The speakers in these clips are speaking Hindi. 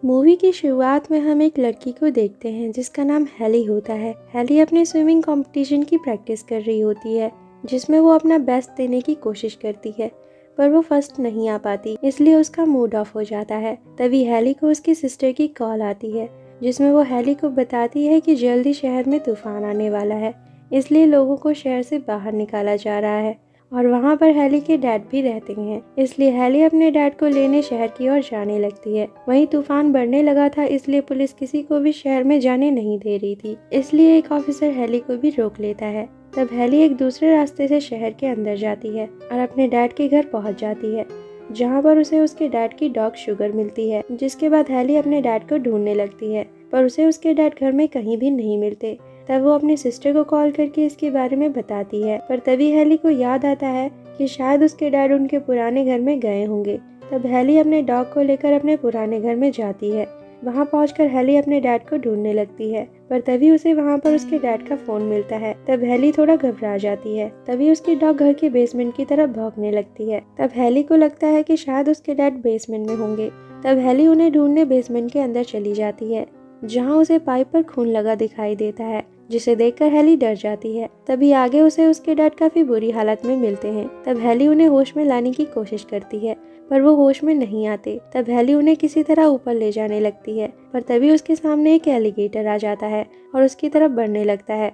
मूवी की शुरुआत में हम एक लड़की को देखते हैं जिसका नाम हेली होता है। हेली अपने स्विमिंग कंपटीशन की प्रैक्टिस कर रही होती है, जिसमें वो अपना बेस्ट देने की कोशिश करती है, पर वो फर्स्ट नहीं आ पाती, इसलिए उसका मूड ऑफ हो जाता है। तभी हेली को उसकी सिस्टर की कॉल आती है, जिसमें वो हेली को बताती है कि जल्दी शहर में तूफान आने वाला है, इसलिए लोगों को शहर से बाहर निकाला जा रहा है और वहाँ पर हेली के डैड भी रहते हैं, इसलिए हेली अपने डैड को लेने शहर की ओर जाने लगती है। वहीं तूफान बढ़ने लगा था, इसलिए पुलिस किसी को भी शहर में जाने नहीं दे रही थी, इसलिए एक ऑफिसर हेली को भी रोक लेता है। तब हेली एक दूसरे रास्ते से शहर के अंदर जाती है और अपने डैड के घर पहुंच जाती है, जहाँ पर उसे उसके डैड की डॉग शुगर मिलती है। जिसके बाद हेली अपने डैड को ढूंढने लगती है, पर उसे उसके डैड घर में कहीं भी नहीं मिलते। तब वो अपनी सिस्टर को कॉल करके इसके बारे में बताती है, पर तभी हेली को याद आता है कि शायद उसके डैड उनके पुराने घर में गए होंगे। तब हेली अपने डॉग को लेकर अपने पुराने घर में जाती है। वहाँ पहुंचकर हेली अपने डैड को ढूंढने लगती है, पर तभी उसे वहाँ पर उसके डैड का फोन मिलता है। तब हेली थोड़ा घबरा जाती है। तभी उसकी डॉग घर के बेसमेंट की तरफ भौंकने लगती है। तब हेली को लगता है कि शायद उसके डैड बेसमेंट में होंगे। तब हेली उन्हें ढूंढने बेसमेंट के अंदर चली जाती है, जहाँ उसे पाइप पर खून लगा दिखाई देता है, जिसे देखकर हेली डर जाती है। तभी आगे उसे उसके डैड काफी बुरी हालत में मिलते हैं। तब हेली उन्हें होश में लाने की कोशिश करती है, पर वो होश में नहीं आते। तब हेली उन्हें किसी तरह ऊपर ले जाने लगती है, पर तभी उसके सामने एक एलिगेटर आ जाता है और उसकी तरफ बढ़ने लगता है।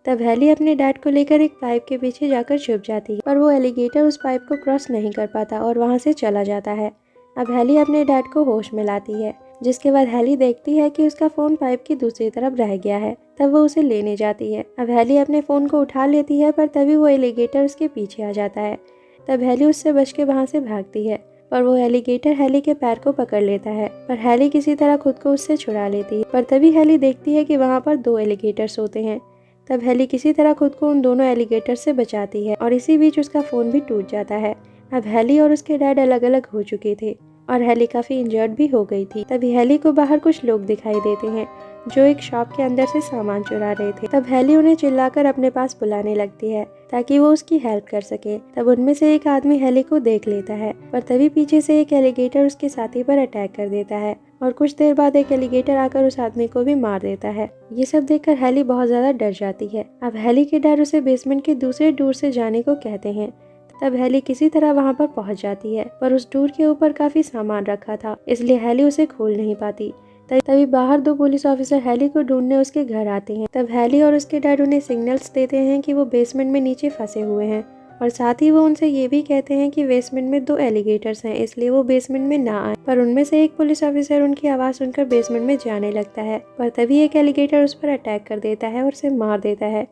तब हेली अपने डैड को लेकर एक पाइप के पीछे जाकर छुप जाती है, पर वो एलिगेटर उस पाइप को क्रॉस नहीं कर पाता और वहाँ से चला जाता है। अब हेली अपने डैड को होश में लाती है, जिसके बाद हेली देखती है कि उसका फोन पाइप की दूसरी तरफ रह गया है। तब वो उसे लेने जाती है। अब हेली अपने फोन को उठा लेती है, पर तभी वो एलिगेटर उसके पीछे आ जाता है। तब हेली उससे बच के वहाँ से भागती है, पर वो एलिगेटर हेली के पैर को पकड़ लेता है, पर हेली किसी तरह खुद को उससे छुड़ा लेती है। पर तभी हेली देखती है कि वहाँ पर 2 एलिगेटर्स होते हैं। तब हेली किसी तरह खुद को उन दोनों एलिगेटर से बचाती है और इसी बीच उसका फोन भी टूट जाता है। अब हेली और उसके डैड अलग अलग हो चुके थे और हेली काफी इंजर्ड भी हो गई थी। तभी हेली को बाहर कुछ लोग दिखाई देते हैं, जो एक शॉप के अंदर से सामान चुरा रहे थे। तब हेली उन्हें चिल्लाकर अपने पास बुलाने लगती है ताकि वो उसकी हेल्प कर सके। तब उनमें से एक आदमी हेली को देख लेता है, पर तभी पीछे से एक एलिगेटर उसके साथी पर अटैक कर देता है और कुछ देर बाद एक एलिगेटर आकर उस आदमी को भी मार देता है। ये सब देखकर हेली बहुत ज्यादा डर जाती है। अब हेली के डैड उसे बेसमेंट के दूसरे डोर से जाने को कहते हैं। तब हेली किसी तरह वहाँ पर पहुँच जाती है, पर उस डोर के ऊपर काफी सामान रखा था, इसलिए हेली उसे खोल नहीं पाती। तभी बाहर 2 पुलिस ऑफिसर हेली को ढूंढने उसके घर आते हैं। तब हेली और उसके डैड उन्हें सिग्नल्स देते हैं कि वो बेसमेंट में नीचे फंसे हुए हैं, और साथ ही वो उनसे ये भी कहते हैं कि बेसमेंट में 2 एलिगेटर्स हैं, इसलिए वो बेसमेंट में ना आए। पर उनमें से एक पुलिस ऑफिसर उनकी आवाज़ सुनकर बेसमेंट में जाने लगता है, पर तभी एक एलिगेटर उस पर अटैक कर देता है और उसे मार देता है।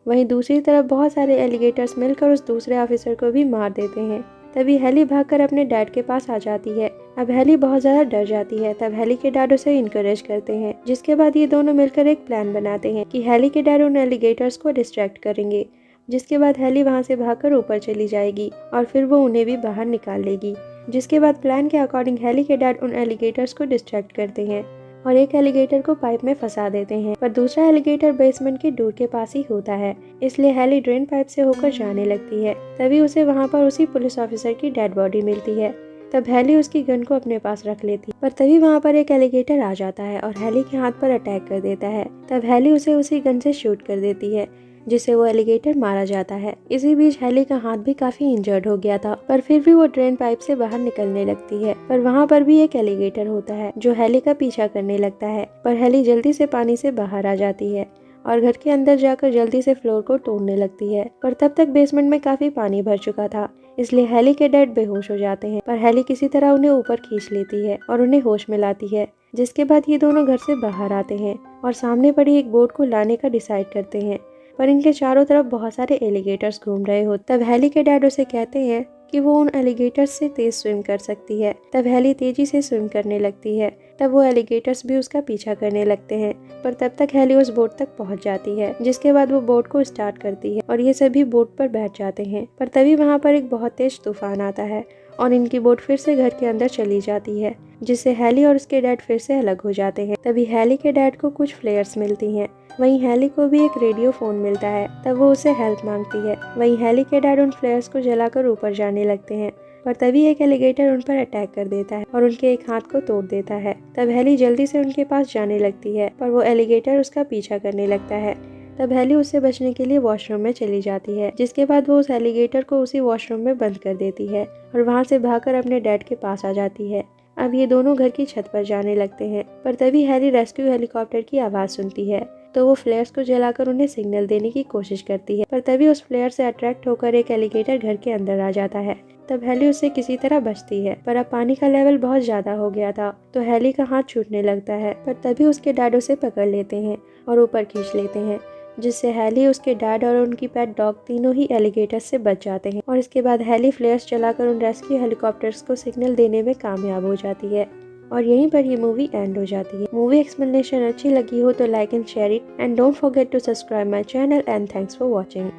वहीं दूसरी तरफ बहुत सारे एलिगेटर्स मिलकर उस दूसरे ऑफिसर को भी मार देते हैं। तभी हेली भागकर अपने डैड के पास आ जाती है। अब हेली बहुत ज्यादा डर जाती है। तब हेली के डैड उसे इनकरेज करते हैं, जिसके बाद ये दोनों मिलकर एक प्लान बनाते हैं कि हेली के डैड उन एलिगेटर्स को डिस्ट्रैक्ट करेंगे। जिसके बाद हेली वहाँ से भागकर ऊपर चली जाएगी और फिर वो उन्हें भी बाहर निकाल लेगी। जिसके बाद प्लान के अकॉर्डिंग हेली के डैड उन एलिगेटर्स को डिस्ट्रैक्ट करते हैं और एक एलिगेटर को पाइप में फंसा देते हैं, पर दूसरा एलिगेटर बेसमेंट के डोर के पास ही होता है, इसलिए हेली ड्रेन पाइप से होकर जाने लगती है। तभी उसे वहाँ पर उसी पुलिस ऑफिसर की डेड बॉडी मिलती है। तब हेली उसकी गन को अपने पास रख लेती, पर तभी वहाँ पर एक एलिगेटर आ जाता है और हेली के हाथ पर अटैक कर देता है। तब हेली उसे उसी गन से शूट कर देती है, जिससे वो एलिगेटर मारा जाता है। इसी बीच हेली का हाथ भी काफी इंजर्ड हो गया था, पर फिर भी वो ड्रेन पाइप से बाहर निकलने लगती है। पर वहाँ पर भी एक एलिगेटर होता है जो हेली का पीछा करने लगता है, पर हेली जल्दी से पानी से बाहर आ जाती है और घर के अंदर जाकर जल्दी से फ्लोर को तोड़ने लगती है। पर तब तक बेसमेंट में काफी पानी भर चुका था, इसलिए हेली के डैड बेहोश हो जाते हैं, पर हेली किसी तरह उन्हें ऊपर खींच लेती है और उन्हें होश में लाती है। जिसके बाद ये दोनों घर से बाहर आते हैं और सामने पड़ी एक बोट को लाने का डिसाइड करते हैं, पर इनके चारों तरफ बहुत सारे एलिगेटर्स घूम रहे हो। तब हेली के डैड उसे कहते हैं कि वो उन एलिगेटर्स से तेज स्विम कर सकती है। तब हेली तेजी से स्विम करने लगती है। तब वो एलिगेटर्स भी उसका पीछा करने लगते हैं, पर तब तक हेली उस बोट तक पहुंच जाती है। जिसके बाद वो बोट को स्टार्ट करती है और ये सभी बोट पर बैठ जाते हैं। पर तभी वहाँ पर एक बहुत तेज तूफान आता है और इनकी बोट फिर से घर के अंदर चली जाती है, जिससे हेली और उसके डैड फिर से अलग हो जाते हैं। तभी हेली के डैड को कुछ फ्लेयर्स मिलती हैं। वहीं हेली को भी एक रेडियो फोन मिलता है। तब वो उसे हेल्प मांगती है। वहीं हेली के डैड उन फ्लेयर्स को जलाकर ऊपर जाने लगते हैं, पर तभी एक एलिगेटर उन पर अटैक कर देता है और उनके एक हाथ को तोड़ देता है। तब हेली जल्दी से उनके पास जाने लगती है, पर वो एलिगेटर उसका पीछा करने लगता है। तब हेली उससे बचने के लिए वॉशरूम में चली जाती है, जिसके बाद वो उस एलिगेटर को उसी वॉशरूम में बंद कर देती है और वहाँ से भागकर अपने डैड के पास आ जाती है। अब ये दोनों घर की छत पर जाने लगते हैं, पर तभी हेली रेस्क्यू हेलीकॉप्टर की आवाज़ सुनती है, तो वो फ्लेयर्स को जलाकर उन्हें सिग्नल देने की कोशिश करती है। पर तभी उस फ्लेयर से अट्रैक्ट होकर एक एलिगेटर घर के अंदर आ जाता है। तब हेली उससे किसी तरह बचती है, पर अब पानी का लेवल बहुत ज्यादा हो गया था, तो हेली का हाथ छूटने लगता है। पर तभी उसके डैड उसे पकड़ लेते हैं और ऊपर खींच लेते हैं, जिससे हेली, उसके डैड और उनकी पेट डॉग तीनों ही एलिगेटर से बच जाते हैं। और इसके बाद हेली फ्लेयर्स चलाकर उन रेस्क्यू हेलीकॉप्टर्स को सिग्नल देने में कामयाब हो जाती है और यहीं पर ये मूवी एंड हो जाती है। मूवी एक्सप्लेनेशन अच्छी लगी हो तो like and share it and don't forget to subscribe my channel and thanks for watching.